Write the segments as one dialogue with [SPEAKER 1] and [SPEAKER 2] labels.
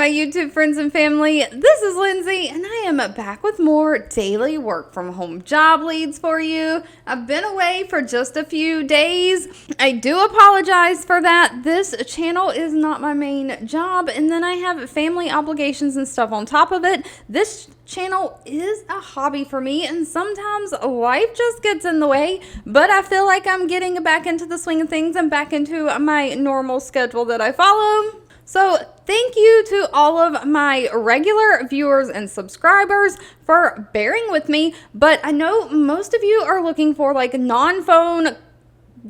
[SPEAKER 1] my YouTube friends and family. This is Lindsay, and I am back with more daily work from home job leads for you. I've been away for just a few days. I do apologize for that. This channel is not my main job, and then I have family obligations and stuff on top of it. This channel is a hobby for me, and sometimes life just gets in the way, but I feel like I'm getting back into the swing of things and back into my normal schedule that I follow. So thank you to all of my regular viewers and subscribers for bearing with me, but I know most of you are looking for like non-phone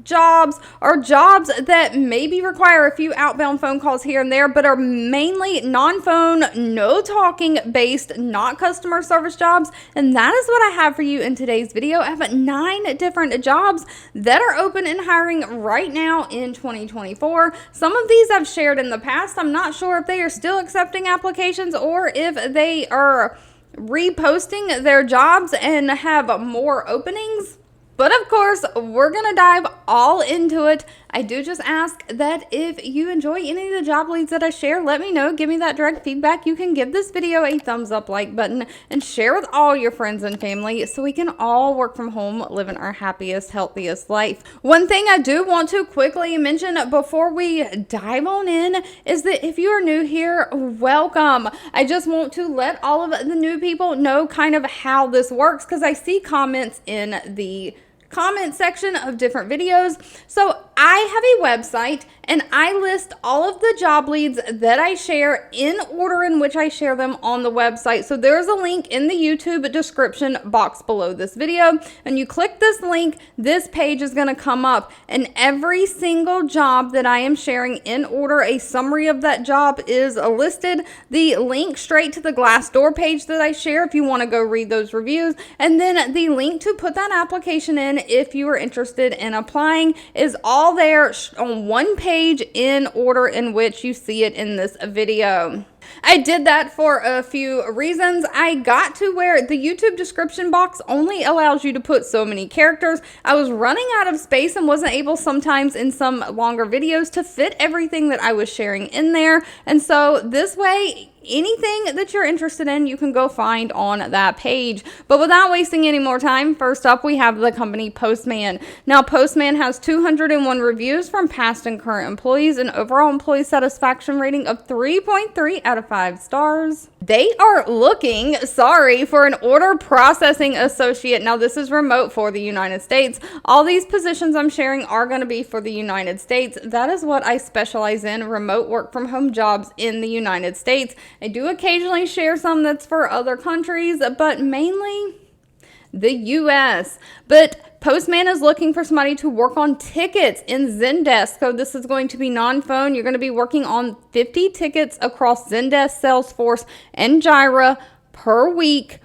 [SPEAKER 1] jobs or jobs that maybe require a few outbound phone calls here and there, but are mainly non-phone, no talking based, not customer service jobs. And that is what I have for you in today's video. I have 9 different jobs that are open and hiring right now in 2024. Some of these I've shared in the past. I'm not sure if they are still accepting applications or if they are reposting their jobs and have more openings. But of course, we're going to dive all into it. I do just ask that if you enjoy any of the job leads that I share, let me know. Give me that direct feedback. You can give this video a thumbs up, like button, and share with all your friends and family so we can all work from home, living our happiest, healthiest life. One thing I do want to quickly mention before we dive on in is that if you are new here, welcome. I just want to let all of the new people know kind of how this works because I see comments in the comment section of different videos. So I have a website and I list all of the job leads that I share in order in which I share them on the website. So there's a link in the YouTube description box below this video, and you click this link, this page is going to come up, and every single job that I am sharing in order, a summary of that job is listed, the link straight to the Glassdoor page that I share if you want to go read those reviews, and then the link to put that application in if you are interested in applying is all there on one page in order in which you see it in this video. I did that for a few reasons. I got to where the YouTube description box only allows you to put so many characters. I was running out of space and wasn't able sometimes in some longer videos to fit everything that I was sharing in there. And so this way, anything that you're interested in, you can go find on that page. But without wasting any more time, first up, we have the company Postman. Now, Postman has 201 reviews from past and current employees, an overall employee satisfaction rating of 3.3 out of 5 stars. They are looking, for an order processing associate. Now, this is remote for the United States. All these positions I'm sharing are going to be for the United States. That is what I specialize in, remote work from home jobs in the United States. I do occasionally share some that's for other countries, but mainly the US. But Postman is looking for somebody to work on tickets in Zendesk. So this is going to be non-phone. You're going to be working on 50 tickets across Zendesk, Salesforce, and Jira per week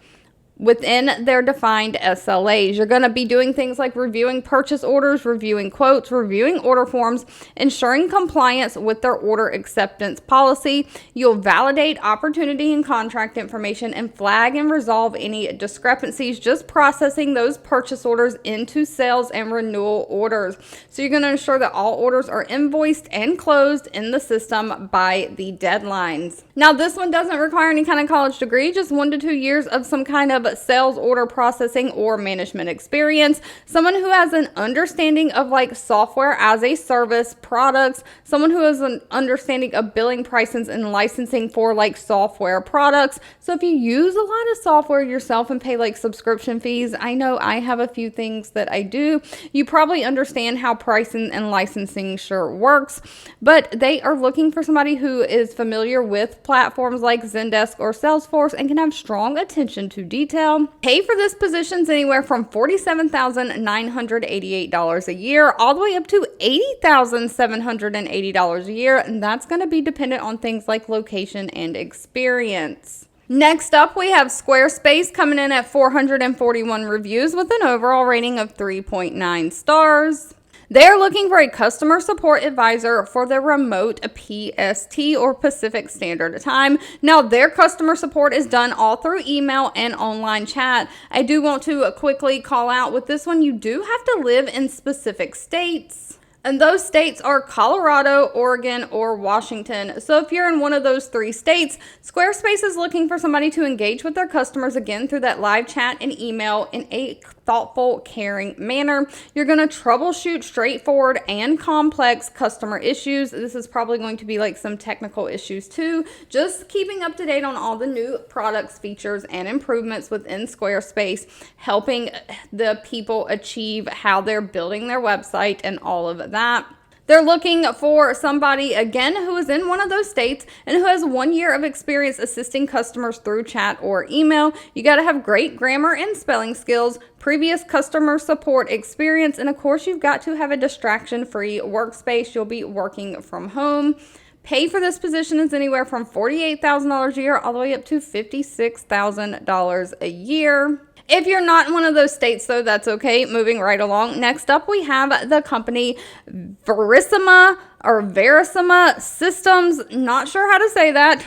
[SPEAKER 1] within their defined SLAs. You're going to be doing things like reviewing purchase orders, reviewing quotes, reviewing order forms, ensuring compliance with their order acceptance policy. You'll validate opportunity and contract information and flag and resolve any discrepancies, just processing those purchase orders into sales and renewal orders. So you're going to ensure that all orders are invoiced and closed in the system by the deadlines. Now, this one doesn't require any kind of college degree, just 1 to 2 years of some kind of sales order processing or management experience, someone who has an understanding of like software as a service products, someone who has an understanding of billing, pricing, and licensing for like software products. So if you use a lot of software yourself and pay like subscription fees, I know I have a few things that I do. You probably understand how pricing and licensing sure works, but they are looking for somebody who is familiar with platforms like Zendesk or Salesforce and can have strong attention to detail. Pay for this position is anywhere from $47,988 a year all the way up to $80,780 a year, and that's going to be dependent on things like location and experience. Next up, we have Squarespace coming in at 441 reviews with an overall rating of 3.9 stars. They're looking for a customer support advisor for their remote PST or Pacific Standard Time. Now, their customer support is done all through email and online chat. I do want to quickly call out with this one, you do have to live in specific states. And those states are Colorado, Oregon, or Washington. So if you're in one of those 3 states, Squarespace is looking for somebody to engage with their customers again through that live chat and email in a thoughtful, caring manner. You're going to troubleshoot straightforward and complex customer issues. This is probably going to be like some technical issues too. Just keeping up to date on all the new products, features, and improvements within Squarespace, helping the people achieve how they're building their website and all of that. They're looking for somebody, again, who is in one of those states and who has 1 year of experience assisting customers through chat or email. You got to have great grammar and spelling skills, previous customer support experience, and of course, you've got to have a distraction-free workspace. You'll be working from home. Pay for this position is anywhere from $48,000 a year all the way up to $56,000 a year. If you're not in one of those states, though, that's okay. Moving right along. Next up, we have the company Verisma Systems. Not sure how to say that.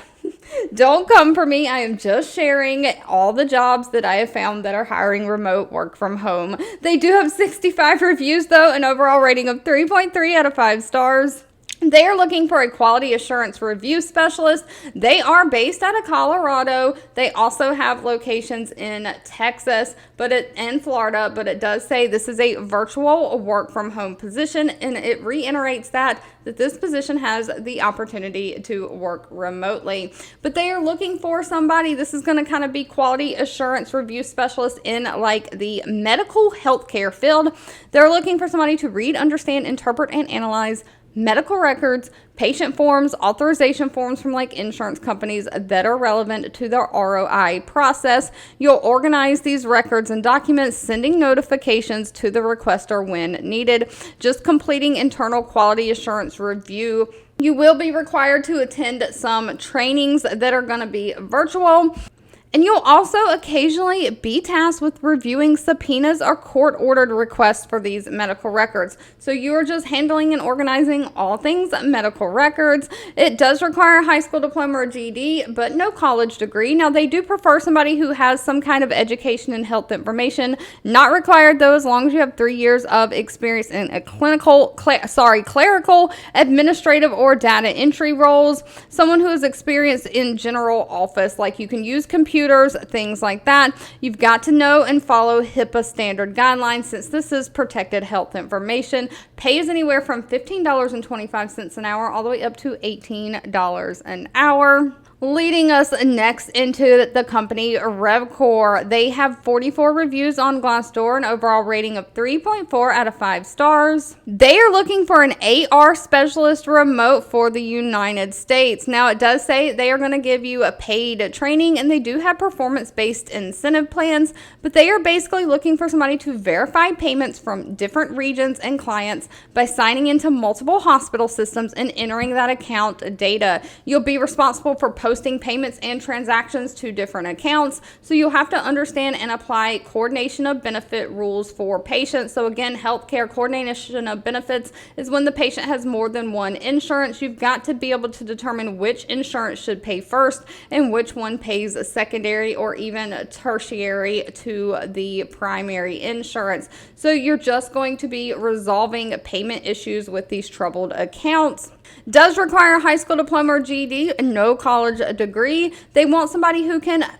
[SPEAKER 1] Don't come for me. I am just sharing all the jobs that I have found that are hiring remote work from home. They do have 65 reviews, though, an overall rating of 3.3 out of 5 stars. They are looking for a quality assurance review specialist. They are based out of Colorado. They also have locations in Texas and Florida, but it does say this is a virtual work from home position, and it reiterates that this position has the opportunity to work remotely. But they are looking for somebody, this is going to kind of be quality assurance review specialist in like the medical healthcare field. They're looking for somebody to read, understand, interpret, and analyze medical records, patient forms, authorization forms from like insurance companies that are relevant to their ROI process. You'll organize these records and documents, sending notifications to the requester when needed. Just completing internal quality assurance review. You will be required to attend some trainings that are going to be virtual. And you'll also occasionally be tasked with reviewing subpoenas or court-ordered requests for these medical records. So you are just handling and organizing all things medical records. It does require a high school diploma or GED, but no college degree. Now, they do prefer somebody who has some kind of education in health information. Not required, though, as long as you have 3 years of experience in a clerical, administrative, or data entry roles. Someone who is experienced in general office, like you can use computers, things like that. You've got to know and follow HIPAA standard guidelines since this is protected health information. Pay is anywhere from $15.25 an hour all the way up to $18 an hour. Leading us next into the company Revecore. They have 44 reviews on Glassdoor, an overall rating of 3.4 out of 5 stars. They are looking for an AR specialist remote for the United States. Now, it does say they are going to give you a paid training, and they do have performance-based incentive plans, but they are basically looking for somebody to verify payments from different regions and clients by signing into multiple hospital systems and entering that account data. You'll be responsible for posting payments and transactions to different accounts. So you'll have to understand and apply coordination of benefit rules for patients. So again, healthcare coordination of benefits is when the patient has more than one insurance. You've got to be able to determine which insurance should pay first and which one pays a secondary or even tertiary to the primary insurance. So you're just going to be resolving payment issues with these troubled accounts. Does require a high school diploma or GED, no college degree. They want somebody who can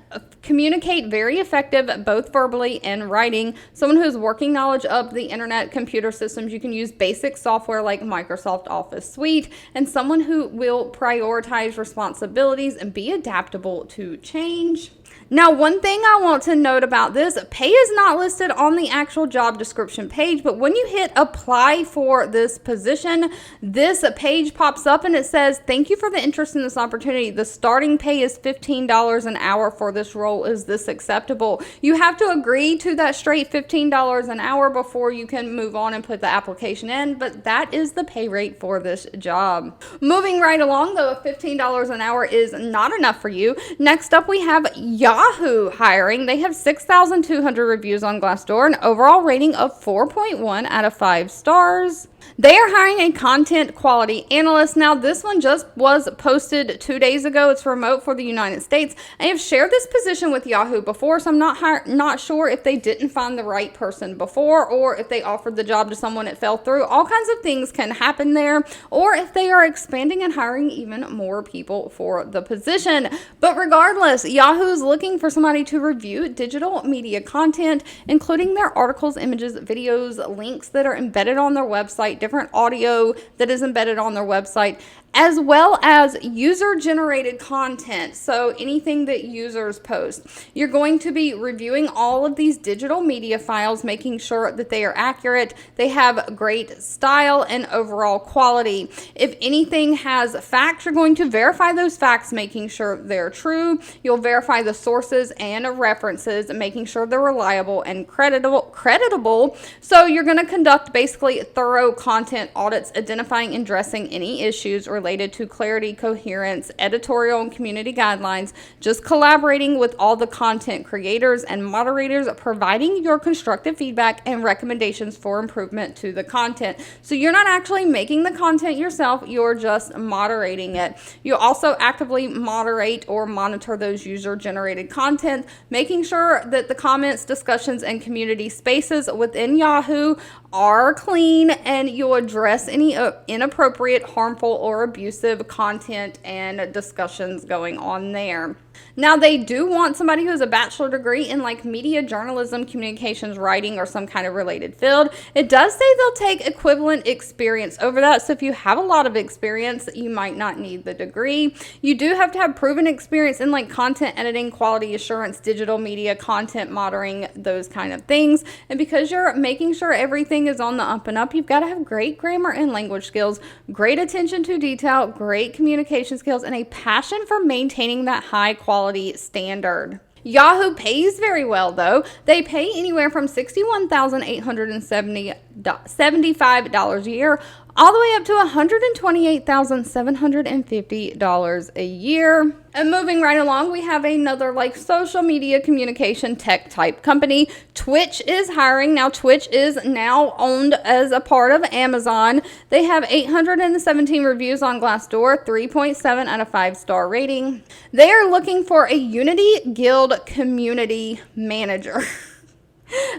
[SPEAKER 1] communicate very effective, both verbally and writing. Someone who has working knowledge of the internet, computer systems. You can use basic software like Microsoft Office Suite, and someone who will prioritize responsibilities and be adaptable to change. Now, one thing I want to note about this, pay is not listed on the actual job description page, but when you hit apply for this position, this page pops up and it says, thank you for the interest in this opportunity. The starting pay is $15 an hour for this role. Is this acceptable? You have to agree to that straight $15 an hour before you can move on and put the application in, but that is the pay rate for this job. Moving right along, though, if $15 an hour is not enough for you, next up we have Yahoo hiring. They have 6,200 reviews on Glassdoor, an overall rating of 4.1 out of 5 stars. They are hiring a content quality analyst. Now, this one just was posted 2 days ago. It's remote for the United States. I have shared this position with Yahoo before, so I'm not sure if they didn't find the right person before, or if they offered the job to someone it fell through. All kinds of things can happen there, or if they are expanding and hiring even more people for the position. But regardless, Yahoo is looking for somebody to review digital media content, including their articles, images, videos, links that are embedded on their website, different audio that is embedded on their website, as well as user-generated content, so anything that users post. You're going to be reviewing all of these digital media files, making sure that they are accurate, they have great style and overall quality. If anything has facts, you're going to verify those facts, making sure they're true. You'll verify the sources and references, making sure they're reliable and creditable. So you're going to conduct basically thorough content audits, identifying and addressing any issues related to clarity, coherence, editorial, and community guidelines, just collaborating with all the content creators and moderators, providing your constructive feedback and recommendations for improvement to the content. So you're not actually making the content yourself, you're just moderating it. You also actively moderate or monitor those user-generated content, making sure that the comments, discussions, and community spaces within Yahoo are clean, and you'll address any inappropriate, harmful, or abusive content and discussions going on there. Now, they do want somebody who has a bachelor degree in like media, journalism, communications, writing, or some kind of related field. It does say they'll take equivalent experience over that. So if you have a lot of experience, you might not need the degree. You do have to have proven experience in like content editing, quality assurance, digital media, content monitoring, those kind of things. And because you're making sure everything is on the up and up, you've got to have great grammar and language skills, great attention to detail, great communication skills, and a passion for maintaining that high quality standard. Yahoo pays very well, though. They pay anywhere from $61,875 a year all the way up to $128,750 a year. And moving right along, we have another like social media communication tech type company. Twitch is hiring. Now, Twitch is now owned as a part of Amazon. They have 817 reviews on Glassdoor, 3.7 out of 5-star rating. They are looking for a Unity Guild community manager.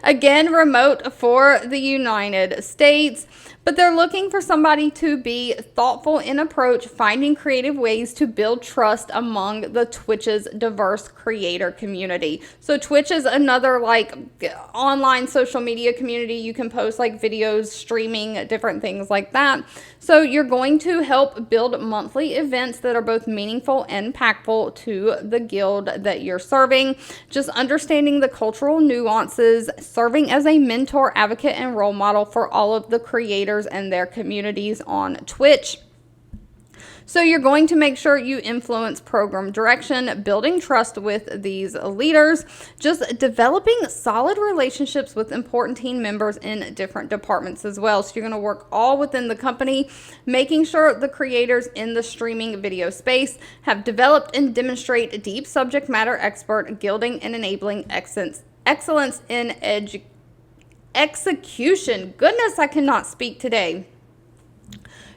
[SPEAKER 1] Again, remote for the United States. But they're looking for somebody to be thoughtful in approach, finding creative ways to build trust among the Twitch's diverse creator community. So Twitch is another like online social media community. You can post like videos, streaming, different things like that. So you're going to help build monthly events that are both meaningful and impactful to the guild that you're serving. Just understanding the cultural nuances, serving as a mentor, advocate, and role model for all of the creators and their communities on Twitch. So you're going to make sure you influence program direction, building trust with these leaders, just developing solid relationships with important team members in different departments as well. So you're going to work all within the company, making sure the creators in the streaming video space have developed and demonstrate deep subject matter expert, gilding and enabling excellence in execution. Goodness, I cannot speak today.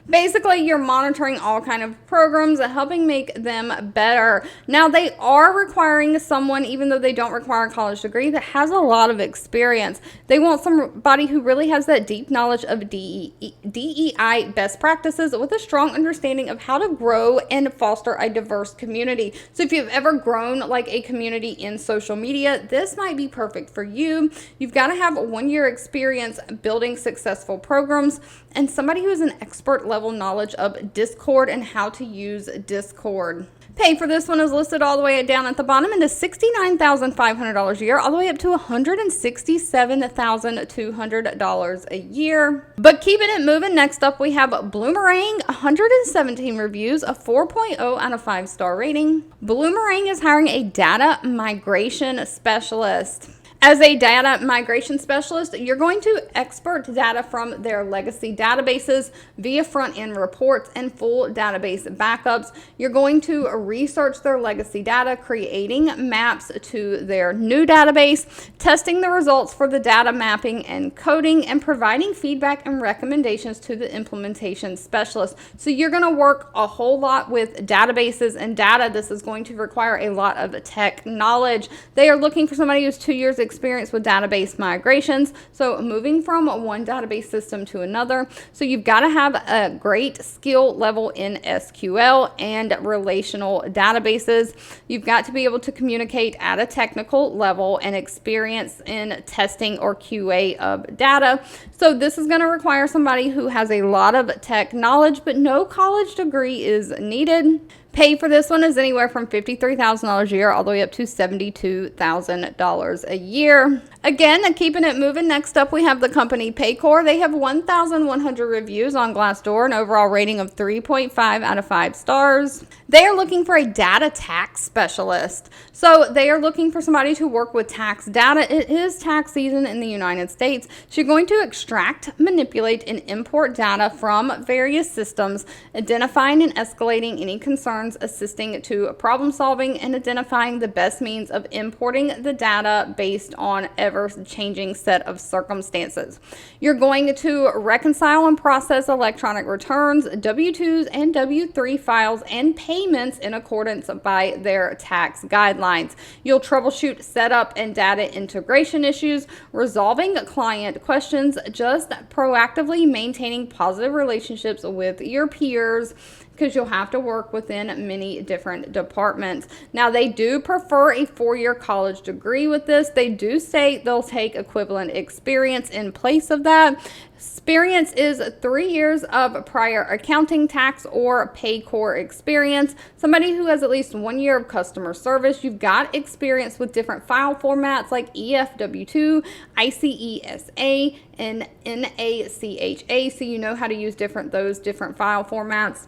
[SPEAKER 1] Basically, you're monitoring all kind of programs and helping make them better. Now, they are requiring someone, even though they don't require a college degree, that has a lot of experience. They want somebody who really has that deep knowledge of DEI best practices with a strong understanding of how to grow and foster a diverse community. So if you've ever grown like a community in social media, this might be perfect for you. You've got to have 1 year experience building successful programs and somebody who has an expert level knowledge of Discord and how to use Discord. Pay for this one is listed all the way down at the bottom into $69,500 a year, all the way up to $167,200 a year. But keeping it moving, next up we have Bloomerang, 117 reviews, a 4.0 out of 5-star rating. Bloomerang is hiring a data migration specialist. As a data migration specialist, you're going to export data from their legacy databases via front-end reports and full database backups. You're going to research their legacy data, creating maps to their new database, testing the results for the data mapping and coding, and providing feedback and recommendations to the implementation specialist. So you're going to work a whole lot with databases and data. This is going to require a lot of tech knowledge. They are looking for somebody who's 2 years experience with database migrations, so moving from one database system to another. So you've got to have a great skill level in SQL and relational databases. You've got to be able to communicate at a technical level and experience in testing or QA of data. So this is going to require somebody who has a lot of tech knowledge, but no college degree is needed. Pay for this one is anywhere from $53,000 a year all the way up to $72,000 a year. Again, keeping it moving, next up we have the company Paycor. They have 1,100 reviews on Glassdoor, an overall rating of 3.5 out of 5 stars. They are looking for a data tax specialist. So they are looking for somebody to work with tax data. It is tax season in the United States. So you're going to extract, manipulate, and import data from various systems, identifying and escalating any concerns, assisting to problem solving, and identifying the best means of importing the data based on ever-changing set of circumstances. You're going to reconcile and process electronic returns, W-2s and W-3 files, and payments in accordance by their tax guidelines. You'll troubleshoot setup and data integration issues, resolving client questions, just proactively maintaining positive relationships with your peers, because you'll have to work within many different departments. Now, they do prefer a 4-year college degree with this. They do say they'll take equivalent experience in place of that. Experience is 3 years of prior accounting, tax, or Paycor experience. Somebody who has at least 1 year of customer service. You've got experience with different file formats like EFW2, ICESA, and NACHA, so you know how to use those different file formats.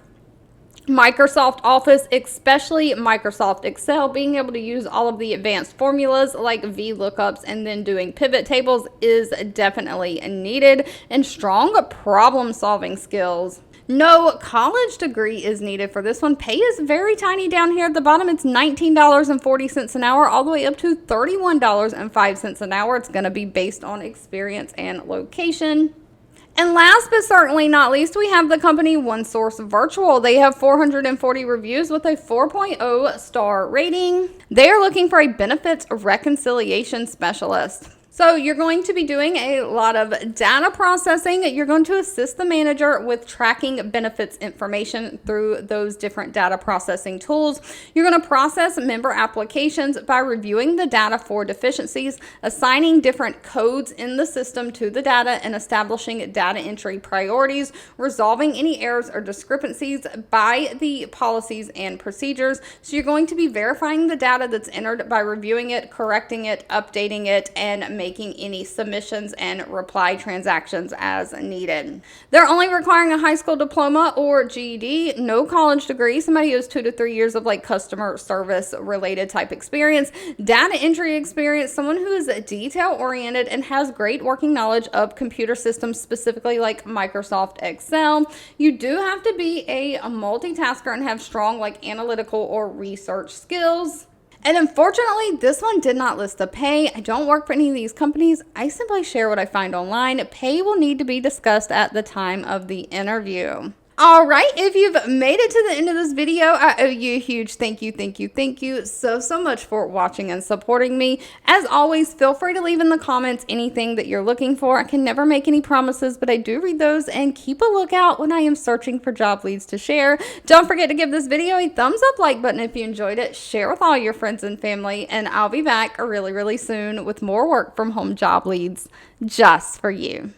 [SPEAKER 1] Microsoft Office, especially Microsoft Excel, being able to use all of the advanced formulas like VLOOKUPs and then doing pivot tables is definitely needed, and strong problem solving skills. No college degree is needed for this one. Pay is very tiny down here at the bottom. It's $19.40 an hour all the way up to $31.05 an hour. It's going to be based on experience and location. And last but certainly not least, we have the company Onesource Virtual. They have 440 reviews with a 4.0 star rating. They are looking for a benefits reconciliation specialist. So you're going to be doing a lot of data processing. You're going to assist the manager with tracking benefits information through those different data processing tools. You're going to process member applications by reviewing the data for deficiencies, assigning different codes in the system to the data, and establishing data entry priorities, resolving any errors or discrepancies by the policies and procedures. So you're going to be verifying the data that's entered by reviewing it, correcting it, updating it, and making any submissions and reply transactions as needed. They're only requiring a high school diploma or GED, no college degree, somebody who has 2 to 3 years of like customer service related type experience, data entry experience, someone who is detail oriented and has great working knowledge of computer systems, specifically like Microsoft Excel. You do have to be a multitasker and have strong like analytical or research skills. And unfortunately, this one did not list the pay. I don't work for any of these companies. I simply share what I find online. Pay will need to be discussed at the time of the interview. All right, if you've made it to the end of this video, I owe you a huge thank you so much for watching and supporting me. As always, feel free to leave in the comments anything that you're looking for. I can never make any promises, but I do read those, and keep a lookout when I am searching for job leads to share. Don't forget to give this video a thumbs up like button if you enjoyed it. Share with all your friends and family, and I'll be back really soon with more work from home job leads just for you.